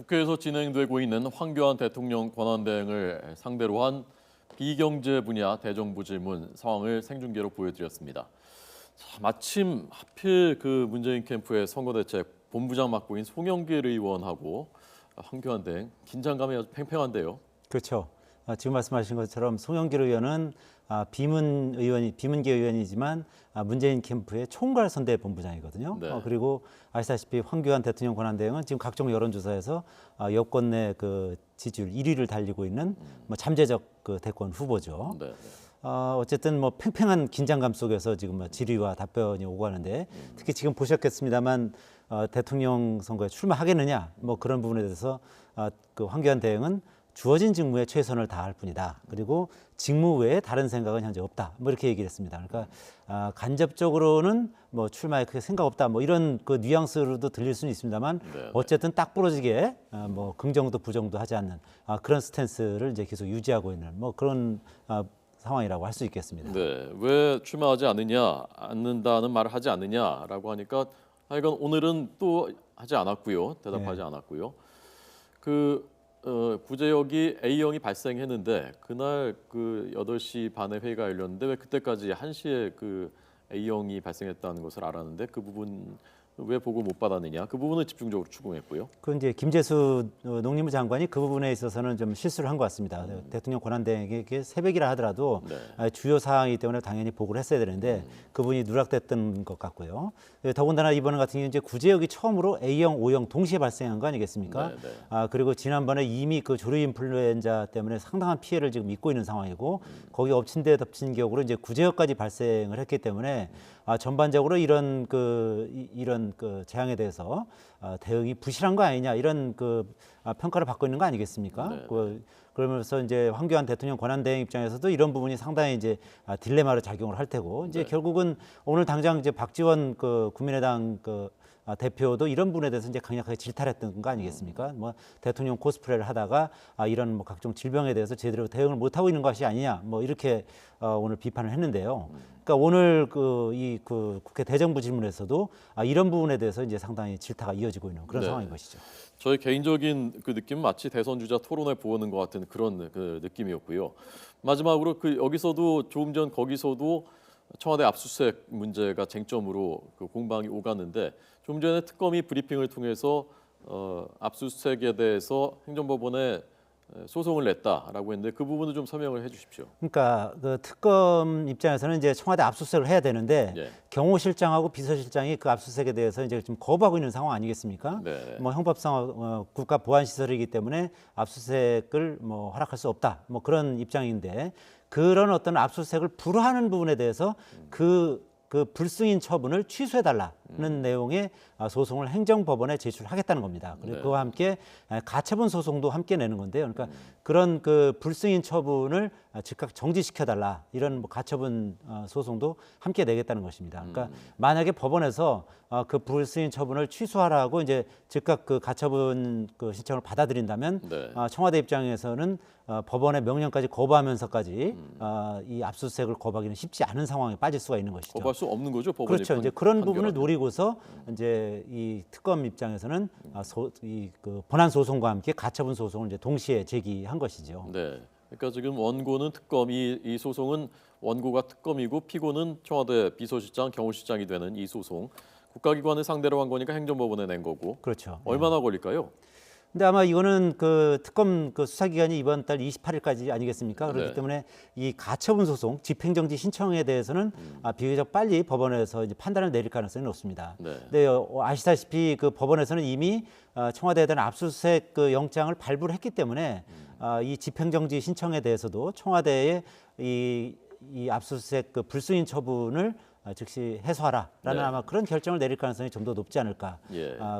국회에서 진행되고 있는 황교안 대통령 권한대행을 상대로 한 비경제 분야 대정부 질문 상황을 생중계로 보여드렸습니다. 자, 마침 하필 그 문재인 캠프의 선거대책 본부장 맡고 있는 송영길 의원하고 황교안 대행 긴장감이 아주 팽팽한데요. 그렇죠. 지금 말씀하신 것처럼 송영길 의원은 비문계 의원이지만 문재인 캠프의 총괄 선대 본부장이거든요. 네. 그리고 아시다시피 황교안 대통령 권한대행은 지금 각종 여론조사에서 여권 내 그 지지율 1위를 달리고 있는 잠재적 그 대권 후보죠. 네. 어쨌든 팽팽한 긴장감 속에서 지금 질의와 답변이 오고 가는데 특히 지금 보셨겠습니다만 대통령 선거에 출마하겠느냐 그런 부분에 대해서 그 황교안 대행은 주어진 직무에 최선을 다할 뿐이다. 그리고 직무 외에 다른 생각은 현재 없다. 이렇게 얘기를 했습니다. 그러니까 간접적으로는 출마에 크게 생각 없다. 이런 그 뉘앙스로도 들릴 수는 있습니다만 네. 어쨌든 딱 부러지게 긍정도 부정도 하지 않는 그런 스탠스를 이제 계속 유지하고 있는 그런 상황이라고 할 수 있겠습니다. 네, 왜 출마하지 않는다는 말을 하지 않느냐라고 하니까 하여간 오늘은 또 하지 않았고요. 대답하지 않았고요. 부재역이 A형이 발생했는데 그날 그 8시 반에 회의가 열렸는데 왜 그때까지 1시에 그 A형이 발생했다는 것을 알았는데 그 부분 왜 보고 못 받았느냐 그 부분을 집중적으로 추궁했고요. 그 이제 김재수 농림부 장관이 그 부분에 있어서는 좀 실수를 한 것 같습니다. 대통령 권한대행에게 새벽이라 하더라도 주요 사항이기 때문에 당연히 보고를 했어야 되는데 그분이 누락됐던 것 같고요. 더군다나 이번 같은 경우 이제 구제역이 처음으로 A형, O형 동시에 발생한 거 아니겠습니까? 그리고 지난번에 이미 그 조류 인플루엔자 때문에 상당한 피해를 지금 입고 있는 상황이고 거기 엎친 데 덮친 격으로 이제 구제역까지 발생을 했기 때문에 전반적으로 이런 그 재앙에 대해서 대응이 부실한 거 아니냐 이런 평가를 받고 있는 거 아니겠습니까? 그러면서 이제 황교안 대통령 권한대행 입장에서도 이런 부분이 상당히 이제 딜레마로 작용을 할 테고 이제 결국은 오늘 당장 이제 박지원 국민의당 대표도 이런 부분에 대해서 이제 강력하게 질타했던 거 아니겠습니까? 대통령 코스프레를 하다가 이런 각종 질병에 대해서 제대로 대응을 못 하고 있는 것이 아니냐 이렇게 오늘 비판을 했는데요. 그러니까 오늘 이 국회 대정부 질문에서도 이런 부분에 대해서 이제 상당히 질타가 이어지고 있는 그런 상황인 것이죠. 저의 개인적인 그 느낌은 마치 대선 주자 토론회 보는 것 같은 그런 그 느낌이었고요. 마지막으로 여기서도 조금 전 거기서도 청와대 압수수색 문제가 쟁점으로 공방이 오갔는데 좀 전에 특검이 브리핑을 통해서 압수수색에 대해서 행정법원에 소송을 냈다라고 했는데 그 부분을 좀 설명을 해주십시오. 그러니까 그 특검 입장에서는 이제 청와대 압수수색을 해야 되는데 경호실장하고 비서실장이 그 압수수색에 대해서 이제 좀 거부하고 있는 상황 아니겠습니까? 형법상 국가 보안 시설이기 때문에 압수수색을 허락할 수 없다. 그런 입장인데 그런 어떤 압수수색을 불허하는 부분에 대해서 그 불승인 처분을 취소해달라는 내용의 소송을 행정법원에 제출하겠다는 겁니다. 그리고 그와 함께 가처분 소송도 함께 내는 건데요. 그러니까 그런 그 불승인 처분을 즉각 정지시켜달라 이런 가처분 소송도 함께 내겠다는 것입니다. 그러니까 만약에 법원에서 그 불승인 처분을 취소하라고 이제 즉각 그 가처분 신청을 받아들인다면 청와대 입장에서는 법원의 명령까지 거부하면서까지 이 압수수색을 거부하기는 쉽지 않은 상황에 빠질 수가 있는 것이죠. 거부할 수 없는 거죠, 법원이. 그렇죠. 이제 그런 부분을 노리고서 이제 이 특검 입장에서는 그 본안 소송과 함께 가처분 소송을 이제 동시에 제기한 것이죠. 네. 그러니까 지금 원고는 특검이 이 소송은 원고가 특검이고 피고는 청와대 비서실장, 경호실장이 되는 이 소송 국가기관을 상대로 한 거니까 행정법원에 낸 거고. 그렇죠. 얼마나 걸릴까요? 근데 아마 이거는 그 특검 수사 기간이 이번 달 28일까지 아니겠습니까? 그렇기 때문에 이 가처분 소송, 집행정지 신청에 대해서는 비교적 빨리 법원에서 이제 판단을 내릴 가능성이 높습니다. 근데 아시다시피 그 법원에서는 이미 청와대에 대한 압수수색 영장을 발부를 했기 때문에 이 집행정지 신청에 대해서도 청와대의 이 압수수색 불승인 처분을 즉시 해소하라라는 아마 그런 결정을 내릴 가능성이 좀 더 높지 않을까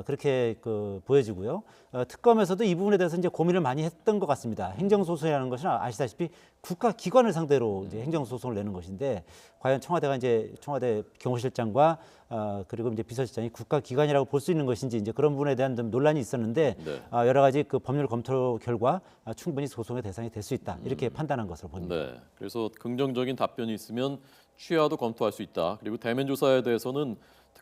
그렇게 보여지고요. 특검에서도 이 부분에 대해서 이제 고민을 많이 했던 것 같습니다. 행정소송이라는 것은 아시다시피 국가기관을 상대로 이제 행정소송을 내는 것인데 과연 청와대 경호실장과 그리고 이제 비서실장이 국가기관이라고 볼 수 있는 것인지 이제 그런 부분에 대한 좀 논란이 있었는데 여러 가지 그 법률 검토 결과 충분히 소송의 대상이 될 수 있다 이렇게 판단한 것으로 봅니다. 그래서 긍정적인 답변이 있으면 취하도 검토할 수 있다. 그리고 대면 조사에 대해서는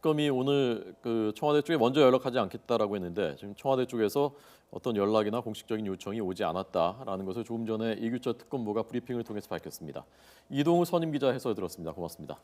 특검이 오늘 그 청와대 쪽에 먼저 연락하지 않겠다라고 했는데 지금 청와대 쪽에서 어떤 연락이나 공식적인 요청이 오지 않았다라는 것을 조금 전에 이규철 특검보가 브리핑을 통해서 밝혔습니다. 이동우 선임 기자 해설 들었습니다. 고맙습니다.